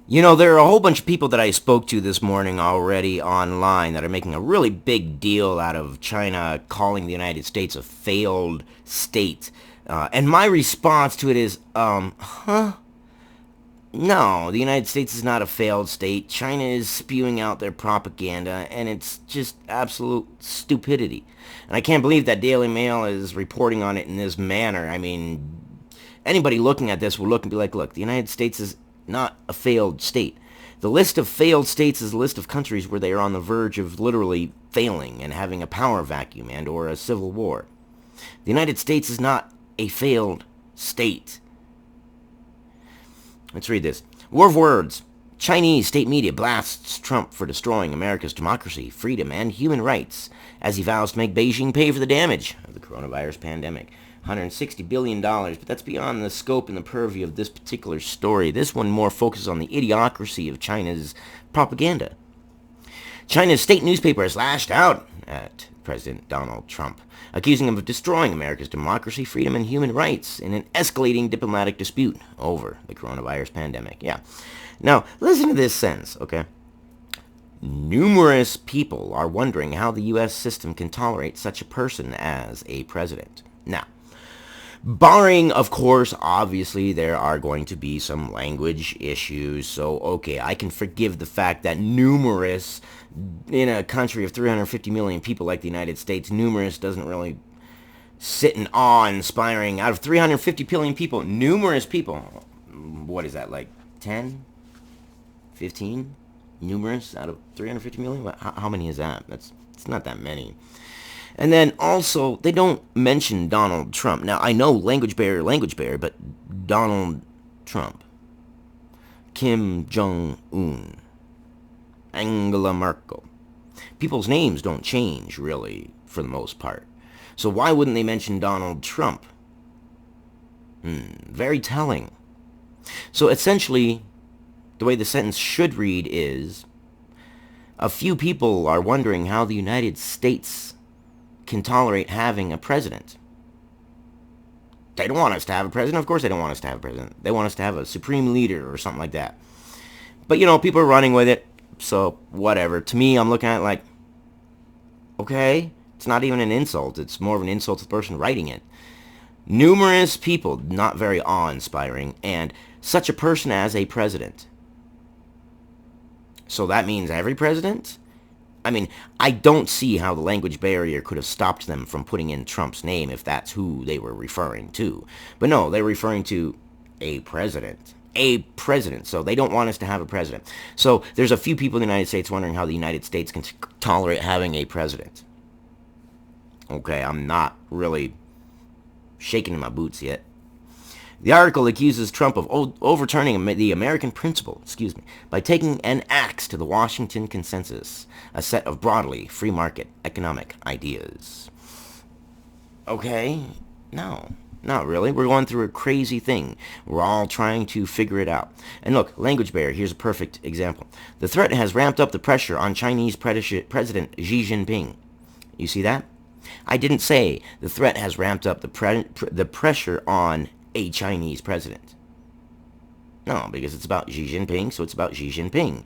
You know, there are a whole bunch of people that I spoke to this morning already online that are making a really big deal out of China calling the United States a failed state. And my response to it is, huh? No, the United States is not a failed state. China is spewing out their propaganda, and it's just absolute stupidity. And I can't believe that Daily Mail is reporting on it in this manner. I mean, anybody looking at this will look and be like, look, the United States is not a failed state. The list of failed states is a list of countries where they are on the verge of literally failing and having a power vacuum and or a civil war. The United States is not a failed state. Let's read this. War of words. Chinese state media blasts Trump for destroying America's democracy, freedom, and human rights as he vows to make Beijing pay for the damage of the coronavirus pandemic. $160 billion, but that's beyond the scope and the purview of this particular story. This one more focuses on the idiocracy of China's propaganda. China's state newspaper has lashed out at President Donald Trump, accusing him of destroying America's democracy, freedom, and human rights in an escalating diplomatic dispute over the coronavirus pandemic. Yeah. Now, listen to this sentence, okay? Numerous people are wondering how the U.S. system can tolerate such a person as a president. Now, barring, of course, obviously, there are going to be some language issues. So, okay, I can forgive the fact that numerous, in a country of 350 million people like the United States, numerous doesn't really sit in awe-inspiring. Out of 350 million people, numerous people, what is that, like 10? 15? Numerous out of 350 million? How many is that? It's not that many. And then also, they don't mention Donald Trump. Now, I know language barrier, but Donald Trump, Kim Jong-un, Angela Merkel. People's names don't change, really, for the most part. So why wouldn't they mention Donald Trump? Very telling. So essentially, the way the sentence should read is, a few people are wondering how the United States can tolerate having a president. They don't want us to have a president. Of course they don't want us to have a president. They want us to have a supreme leader or something like that. But, people are running with it, so whatever. To me, I'm looking at it like, okay, it's not even an insult. It's more of an insult to the person writing it. Numerous people, not very awe-inspiring, and such a person as a president. So that means every president? I mean, I don't see how the language barrier could have stopped them from putting in Trump's name if that's who they were referring to. But no, they're referring to a president. A president. So they don't want us to have a president. So there's a few people in the United States wondering how the United States can tolerate having a president. Okay, I'm not really shaking in my boots yet. The article accuses Trump of overturning the American principle, by taking an axe to the Washington Consensus, a set of broadly free market economic ideas. Okay, no, not really. We're going through a crazy thing. We're all trying to figure it out. And look, language barrier, here's a perfect example. The threat has ramped up the pressure on Chinese President Xi Jinping. You see that? I didn't say the threat has ramped up the pressure on a Chinese president. No, because it's about Xi Jinping, so it's about Xi Jinping.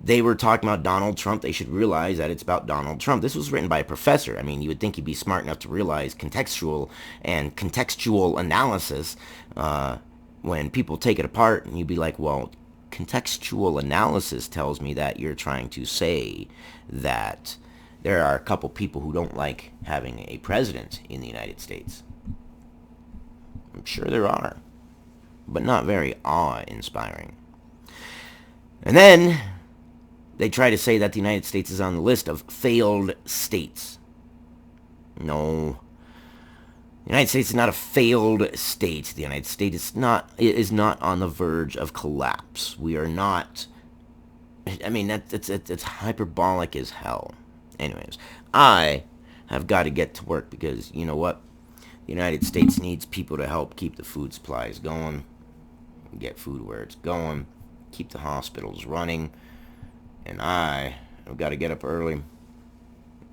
They were talking about Donald Trump. They should realize that it's about Donald Trump. This was written by a professor. I mean, you would think he'd be smart enough to realize contextual analysis when people take it apart, and you'd be like, well, contextual analysis tells me that you're trying to say that there are a couple people who don't like having a president in the United States. I'm sure there are, but not very awe-inspiring. And then they try to say that the United States is on the list of failed states. No. The United States is not a failed state. The United States is not on the verge of collapse. We are not. I mean, it's hyperbolic as hell. Anyways, I have got to get to work because, you know what? The United States needs people to help keep the food supplies going, get food where it's going, keep the hospitals running, and I've got to get up early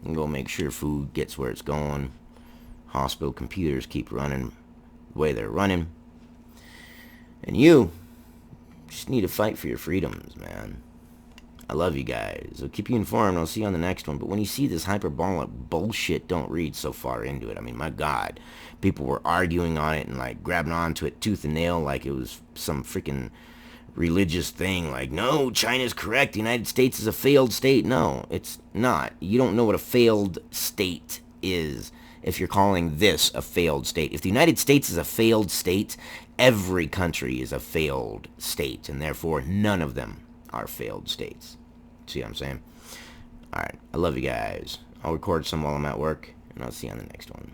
and go make sure food gets where it's going, hospital computers keep running the way they're running, and you Just need to fight for your freedoms, man. I love you guys. I'll keep you informed. I'll see you on the next one. But when you see this hyperbolic bullshit, don't read so far into it. I mean, my God. People were arguing on it and, like, grabbing onto it tooth and nail like it was some freaking religious thing. Like, no, China's correct. The United States is a failed state. No, it's not. You don't know what a failed state is if you're calling this a failed state. If the United States is a failed state, every country is a failed state. And therefore, none of them are failed states. See what I'm saying? Alright, I love you guys. I'll record some while I'm at work, and I'll see you on the next one.